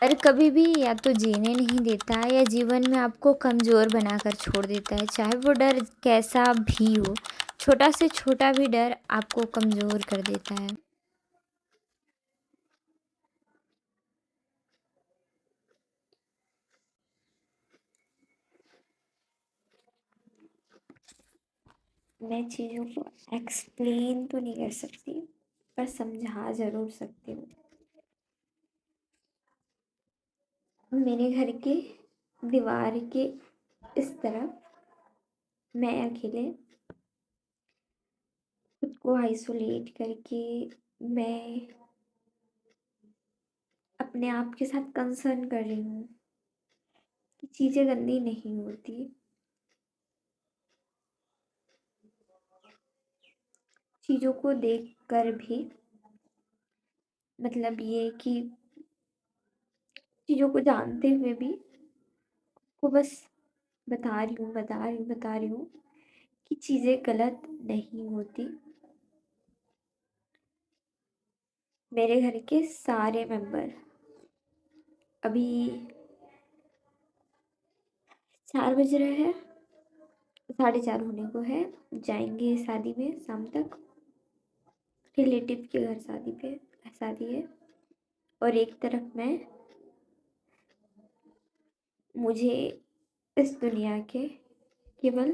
और कभी भी या तो जीने नहीं देता है या जीवन में आपको कमज़ोर बनाकर छोड़ देता है, चाहे वो डर कैसा भी हो। छोटा से छोटा भी डर आपको कमज़ोर कर देता है। मैं चीज़ों को एक्सप्लेन तो नहीं कर सकती, पर समझा ज़रूर सकती हूँ। मेरे घर के दीवार के इस तरफ मैं अकेले खुद को आइसोलेट करके मैं अपने आप के साथ कंसर्न कर रही हूँ कि चीज़ें गंदी नहीं होती। चीज़ों को देख कर भी मतलब ये कि चीज़ों को जानते हुए भी को बस बता रही हूँ कि चीज़ें गलत नहीं होती। मेरे घर के सारे मेंबर अभी 4 बज रहे हैं, 4:30 होने को है, जाएंगे शादी में शाम तक। रिलेटिव के घर शादी है। और एक तरफ मैं, मुझे इस दुनिया के केवल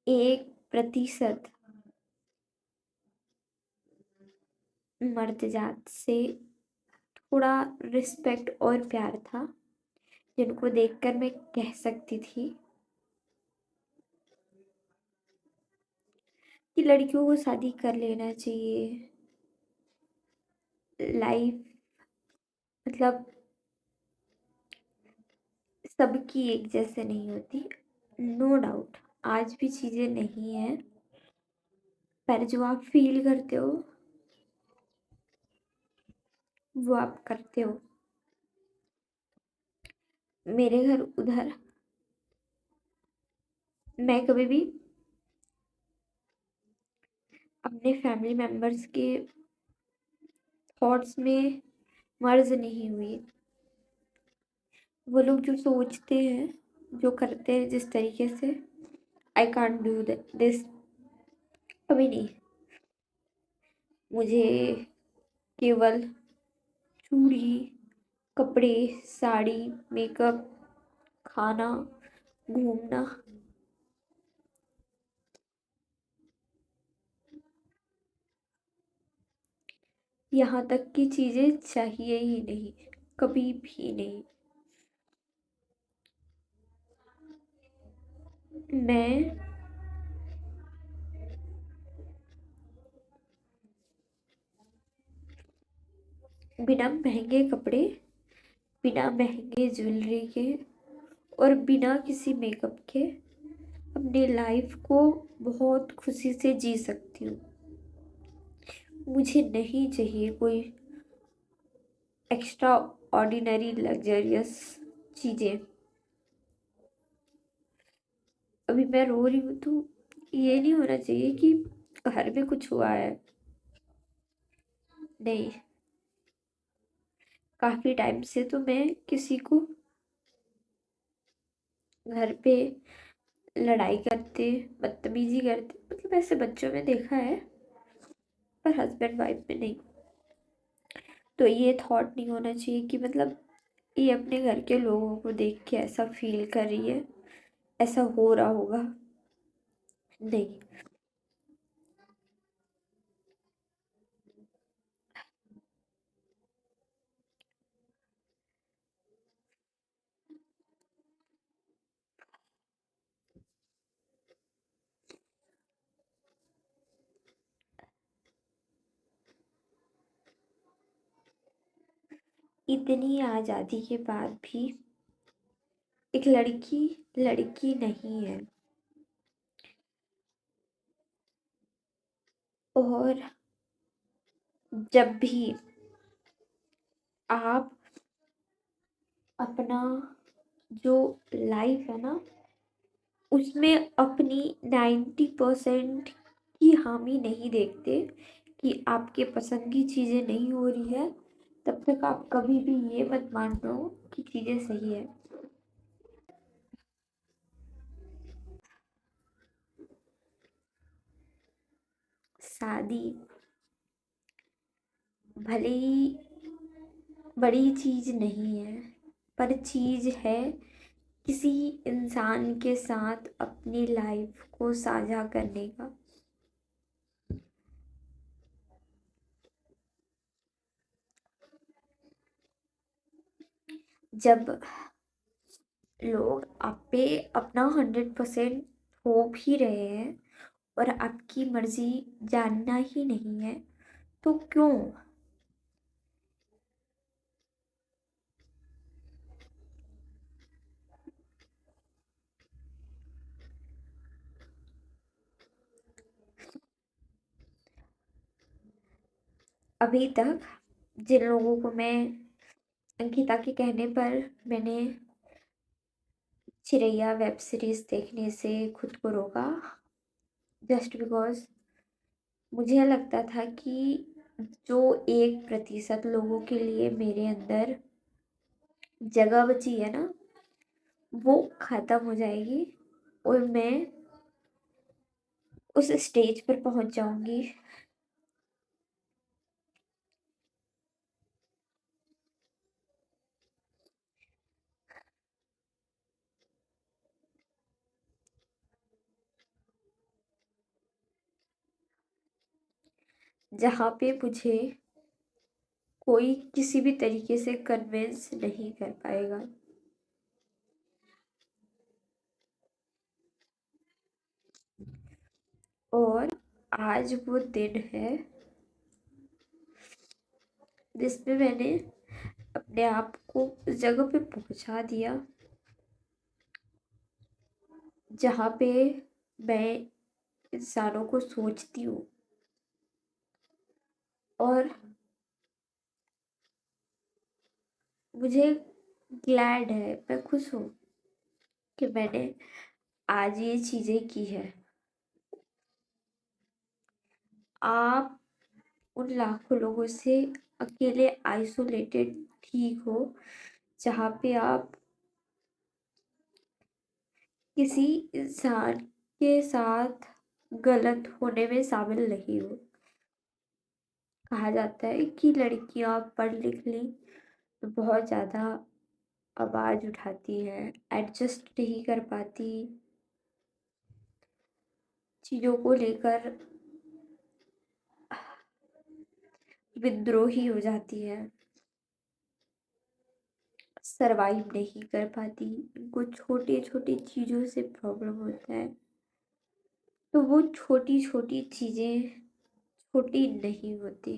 1% मर्द जात से थोड़ा रिस्पेक्ट और प्यार था, जिनको देखकर मैं कह सकती थी कि लड़कियों को शादी कर लेना चाहिए। लाइफ मतलब सबकी एक जैसे नहीं होती। नो डाउट आज भी चीज़ें नहीं हैं, पर जो आप फील करते हो वो आप करते हो। मेरे घर उधर मैं कभी भी अपने फैमिली मेम्बर्स के थॉट्स में मर्ज नहीं हुई। वो लोग जो सोचते हैं, जो करते हैं जिस तरीके से, आई कांट डू दिस, कभी नहीं। मुझे केवल चूड़ी, कपड़े, साड़ी, मेकअप, खाना, घूमना, यहाँ तक की चीज़ें चाहिए ही नहीं, कभी भी नहीं। मैं बिना महंगे कपड़े, बिना महंगे ज्वेलरी के और बिना किसी मेकअप के अपनी लाइफ को बहुत खुशी से जी सकती हूँ। मुझे नहीं चाहिए कोई एक्स्ट्रा ऑर्डिनरी लग्जरियस चीज़ें। अभी मैं रो रही हूँ तो ये नहीं होना चाहिए कि घर में कुछ हुआ है, नहीं। काफ़ी टाइम से तो मैं किसी को घर पे लड़ाई करते, बदतमीजी करते, मतलब ऐसे बच्चों में देखा है, पर हस्बैंड वाइफ में नहीं। तो ये थॉट नहीं होना चाहिए कि मतलब ये अपने घर के लोगों को देख के ऐसा फील कर रही है, ऐसा हो रहा होगा, नहीं। इतनी आज़ादी के बाद भी एक लड़की लड़की नहीं है। और जब भी आप अपना जो लाइफ है ना, उसमें अपनी 90% की हामी नहीं देखते कि आपके पसंद की चीज़ें नहीं हो रही है, तब तक आप कभी भी ये मत मान लो कि चीज़ें सही है। शादी भले ही बड़ी चीज़ नहीं है, पर चीज़ है किसी इंसान के साथ अपनी लाइफ को साझा करने का। जब लोग आप पे अपना 100% हो भी रहे हैं और आपकी मर्जी जानना ही नहीं है, तो क्यों? अभी तक जिन लोगों को मैं अंकिता के कहने पर मैंने चिरैया वेब सीरीज देखने से खुद को रोका, जस्ट बिकॉज मुझे लगता था कि जो 1% लोगों के लिए मेरे अंदर जगह बची है ना, वो ख़त्म हो जाएगी और मैं उस स्टेज पर पहुंच जाऊंगी जहाँ पे मुझे कोई किसी भी तरीके से कन्विंस नहीं कर पाएगा। और आज वो दिन है जिसमें मैंने अपने आप को उस जगह पे पहुंचा दिया जहाँ पे मैं इंसानों को सोचती हूँ। और मुझे ग्लैड है, मैं खुश हूँ कि मैंने आज ये चीज़ें की है। आप उन लाखों लोगों से अकेले आइसोलेटेड ठीक हो जहाँ पे आप किसी इंसान के साथ गलत होने में शामिल नहीं हो। कहा जाता है कि लड़कियां पढ़ लिख ली तो बहुत ज़्यादा आवाज़ उठाती हैं, एडजस्ट नहीं कर पाती, चीज़ों को लेकर विद्रोही हो जाती है, सरवाइव नहीं कर पाती, इनको छोटी छोटी चीज़ों से प्रॉब्लम होता है। तो वो छोटी छोटी चीज़ें छोटी नहीं होती।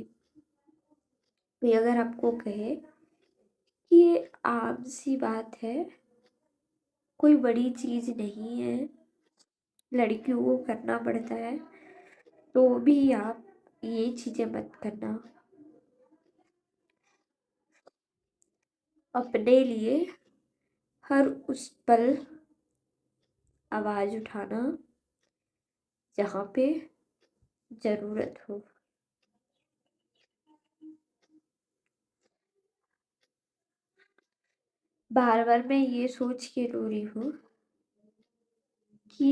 कोई अगर आपको कहे कि ये आम सी बात है, कोई बड़ी चीज़ नहीं है, लड़कियों को करना पड़ता है, तो भी आप ये चीज़ें मत करना। अपने लिए हर उस पल आवाज़ उठाना जहाँ पे ज़रूरत हो। बार बार मैं ये सोच के रो रही हूँ कि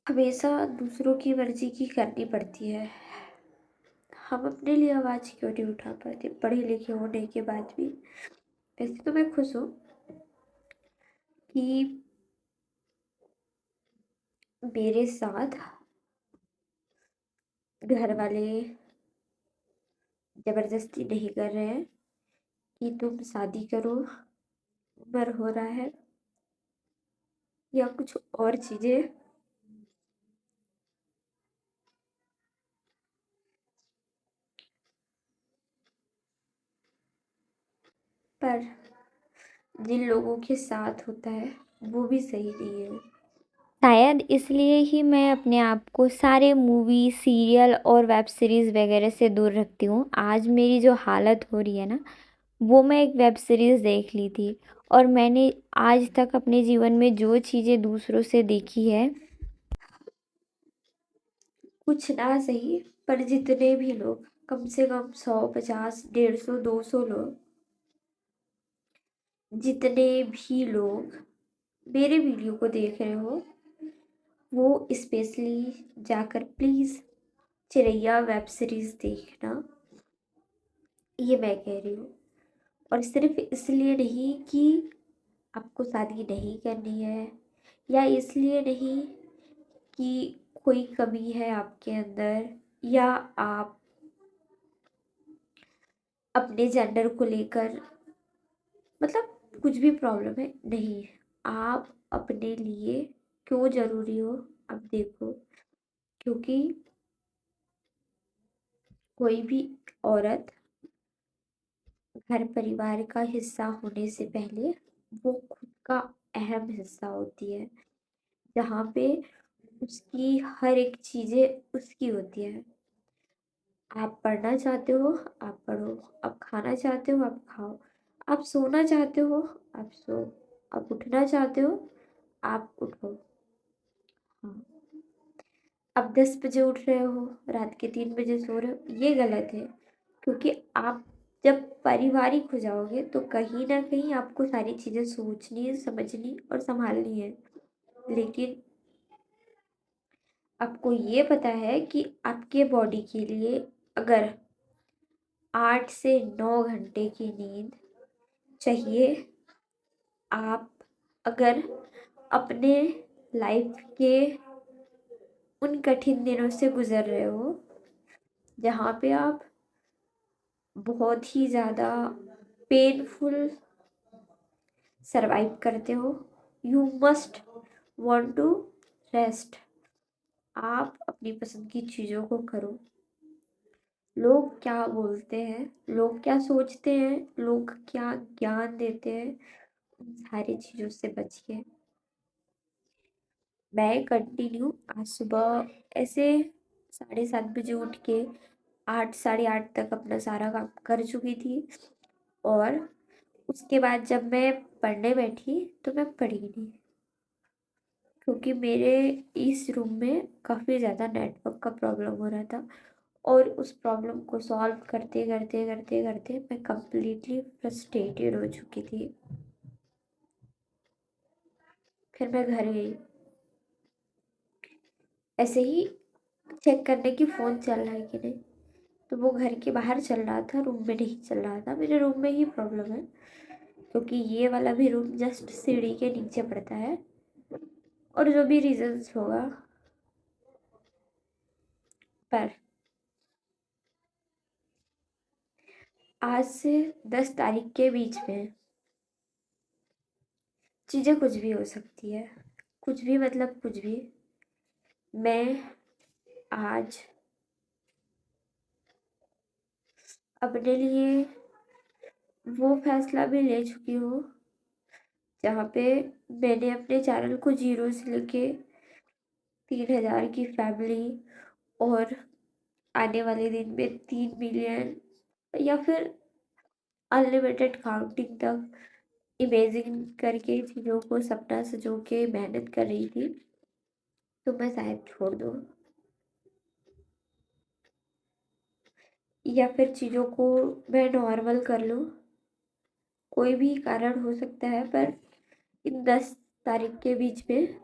हमेशा दूसरों की मर्जी की करनी पड़ती है। हम अपने लिए आवाज़ क्यों नहीं उठा पाते पढ़े लिखे होने के बाद भी। वैसे तो मैं खुश हूँ कि मेरे साथ घर वाले ज़बरदस्ती नहीं कर रहे हैं कि तुम शादी करो, उम्र हो रहा है या कुछ और चीज़ें। पर जिन लोगों के साथ होता है वो भी सही नहीं है। शायद इसलिए ही मैं अपने आप को सारे मूवी सीरियल और वेब सीरीज़ वगैरह से दूर रखती हूँ। आज मेरी जो हालत हो रही है ना, वो मैं एक वेब सीरीज़ देख ली थी। और मैंने आज तक अपने जीवन में जो चीज़ें दूसरों से देखी है, कुछ ना सही पर जितने भी लोग, कम से कम 100, 50, 150, 200 लोग जितने भी लोग मेरे वीडियो को देख रहे हो वो स्पेशली जाकर प्लीज़ चिरैया वेब सीरीज़ देखना, ये मैं कह रही हूँ। और सिर्फ इसलिए नहीं कि आपको शादी नहीं करनी है, या इसलिए नहीं कि कोई कमी है आपके अंदर, या आप अपने जेंडर को लेकर मतलब कुछ भी प्रॉब्लम है, नहीं। आप अपने लिए क्यों ज़रूरी हो अब देखो, क्योंकि कोई भी औरत घर परिवार का हिस्सा होने से पहले वो खुद का अहम हिस्सा होती है, जहाँ पे उसकी हर एक चीज़ें उसकी होती है। आप पढ़ना चाहते हो, आप पढ़ो। आप खाना चाहते हो, आप खाओ। आप सोना चाहते हो, आप सो। आप उठना चाहते हो, आप उठो। हाँ, आप 10 बजे उठ रहे हो, रात के 3 बजे सो रहे हो, ये गलत है। क्योंकि आप जब पारिवारिक हो जाओगे तो कहीं ना कहीं आपको सारी चीज़ें सोचनी, समझनी और संभालनी है। लेकिन आपको ये पता है कि आपके बॉडी के लिए अगर 8 से 9 घंटे की नींद चाहिए, आप अगर अपने लाइफ के उन कठिन दिनों से गुजर रहे हो जहाँ पे आप बहुत ही ज़्यादा पेनफुल सरवाइव करते हो, you must want to rest. आप अपनी पसंद की चीज़ों को करो। लोग क्या बोलते हैं, लोग क्या सोचते हैं, लोग क्या ज्ञान देते हैं, उन सारी चीज़ों से बचिए। मैं कंटिन्यू आज सुबह ऐसे 7:30 बजे उठ के 8 8:30 तक अपना सारा काम कर चुकी थी। और उसके बाद जब मैं पढ़ने बैठी तो मैं पढ़ी नहीं, क्योंकि मेरे इस रूम में काफ़ी ज़्यादा नेटवर्क का प्रॉब्लम हो रहा था। और उस प्रॉब्लम को सॉल्व करते करते करते करते मैं कंप्लीटली फ्रस्ट्रेटेड हो चुकी थी। फिर मैं घर गई, ऐसे ही चेक करने की फ़ोन चल रहा है कि नहीं। तो वो घर के बाहर चल रहा था, रूम में नहीं चल रहा था। मेरे रूम में ही प्रॉब्लम है, क्योंकि ये वाला भी रूम जस्ट सीढ़ी के नीचे पड़ता है। और जो भी रीजंस होगा, पर आज से 10 तारीख के बीच में चीज़ें कुछ भी हो सकती है। कुछ भी मतलब कुछ भी। मैं आज अपने लिए वो फैसला भी ले चुकी हूँ जहाँ पे मैंने अपने चैनल को 0 से लेके 3,000 की फैमिली, और आने वाले दिन में 3 मिलियन, या फिर अनलिमिटेड काउंटिंग तक इमेजिन करके चीज़ों को सपना सजो के मेहनत कर रही थी। तो मैं शायद छोड़ दूँ, या फिर चीज़ों को मैं नॉर्मल कर लूँ। कोई भी कारण हो सकता है, पर इन 10 तारीख के बीच में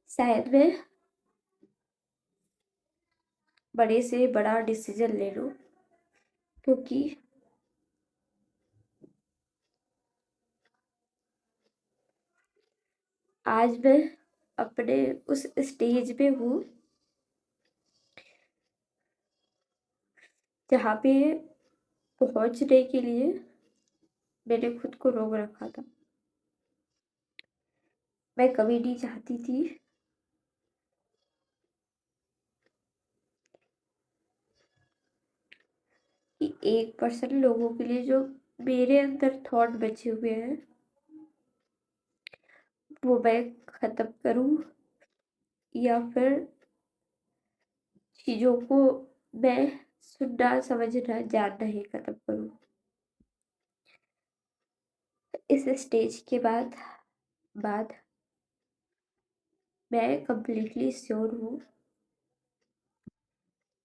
शायद मैं बड़े से बड़ा डिसीजन ले लूँ। क्योंकि आज मैं अपने उस स्टेज पे हूँ जहाँ पे पहुँचने के लिए मैंने खुद को रोक रखा था। मैं कभी नहीं चाहती थी कि 1% लोगों के लिए जो मेरे अंदर थॉट बचे हुए हैं वो मैं ख़त्म करूँ, या फिर चीज़ों को मैं सुनना समझना जानना ही ख़त्म करूँ। इस स्टेज के बाद मैं कंप्लीटली श्योर हूँ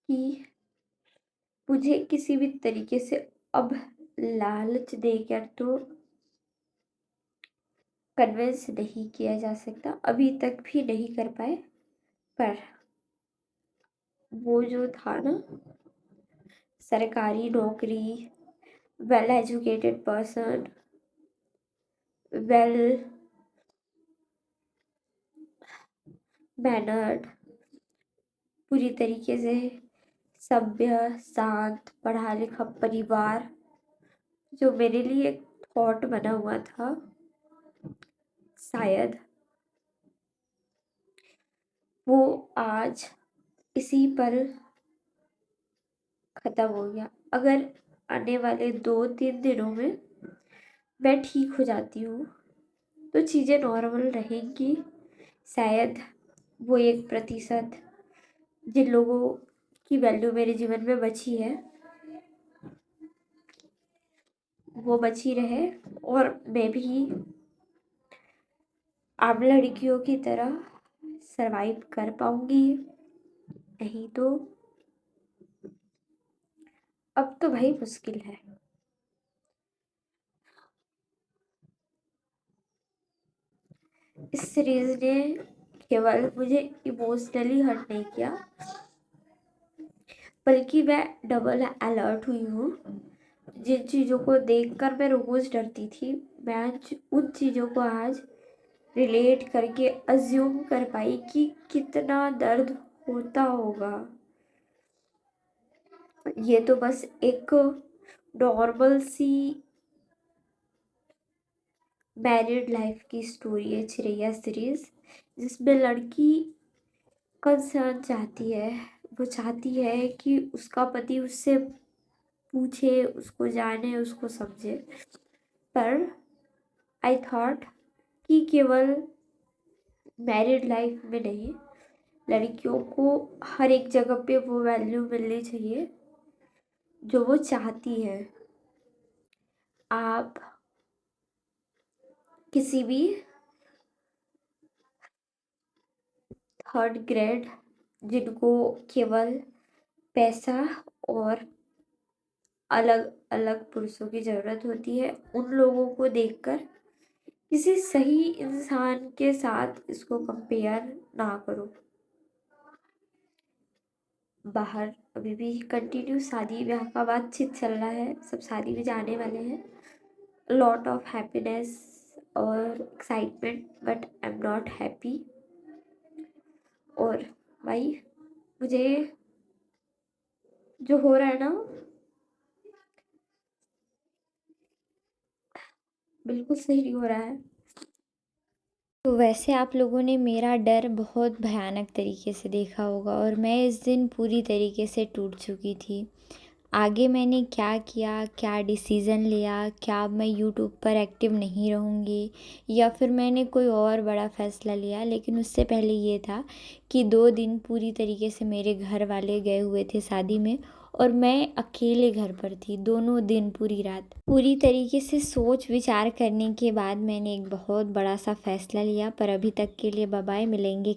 कि मुझे किसी भी तरीके से अब लालच देकर तो कन्विंस नहीं किया जा सकता, अभी तक भी नहीं कर पाए। पर वो जो था ना, सरकारी नौकरी, well educated person, well mannered, पूरी तरीके से सभ्य, शांत, पढ़ा लिखा परिवार, जो मेरे लिए एक थॉट बना हुआ था, शायद वो आज इसी पर खत्म हो गया। अगर आने वाले 2-3 दिनों में मैं ठीक हो जाती हूँ तो चीज़ें नॉर्मल रहेंगी। शायद वो 1% जिन लोगों की वैल्यू मेरे जीवन में बची है वो बची रहे, और मैं भी आम लड़कियों की तरह सरवाइव कर पाऊंगी। नहीं तो अब तो भाई मुश्किल है। इस सीरीज ने केवल मुझे इमोशनली हर्ट नहीं किया, बल्कि मैं डबल अलर्ट हुई हूँ। जिन चीज़ों को देखकर मैं रोज डरती थी, मैं आज उन चीज़ों को आज रिलेट करके अज्यूम कर पाई कि कितना दर्द होता होगा। ये तो बस एक नॉर्मल सी मैरिड लाइफ की स्टोरी है, चिरैया सीरीज, जिसमें लड़की कंसर्न चाहती है। वो चाहती है कि उसका पति उससे पूछे, उसको जाने, उसको समझे। पर आई थॉट कि केवल मैरिड लाइफ में नहीं, लड़कियों को हर एक जगह पे वो वैल्यू मिलनी चाहिए जो वो चाहती है। आप किसी भी थर्ड ग्रेड, जिनको केवल पैसा और अलग अलग पुरुषों की ज़रूरत होती है, उन लोगों को देखकर किसी सही इंसान के साथ इसको कंपेयर ना करो। बाहर अभी भी कंटिन्यू शादी ब्याह का बातचीत चल रहा है, सब शादी में जाने वाले हैं। लॉट ऑफ हैप्पीनेस और excitement, but I am not happy. और भाई मुझे जो हो रहा है ना, बिल्कुल सही नहीं हो रहा है। तो वैसे आप लोगों ने मेरा डर बहुत भयानक तरीके से देखा होगा, और मैं इस दिन पूरी तरीके से टूट चुकी थी। आगे मैंने क्या किया, क्या डिसीज़न लिया, क्या अब मैं यूट्यूब पर एक्टिव नहीं रहूँगी, या फिर मैंने कोई और बड़ा फ़ैसला लिया। लेकिन उससे पहले ये था कि 2 दिन पूरी तरीके से मेरे घर वाले गए हुए थे शादी में, और मैं अकेले घर पर थी दोनों दिन, पूरी रात। पूरी तरीके से सोच विचार करने के बाद मैंने एक बहुत बड़ा सा फ़ैसला लिया। पर अभी तक के लिए बाय बाय, मिलेंगे।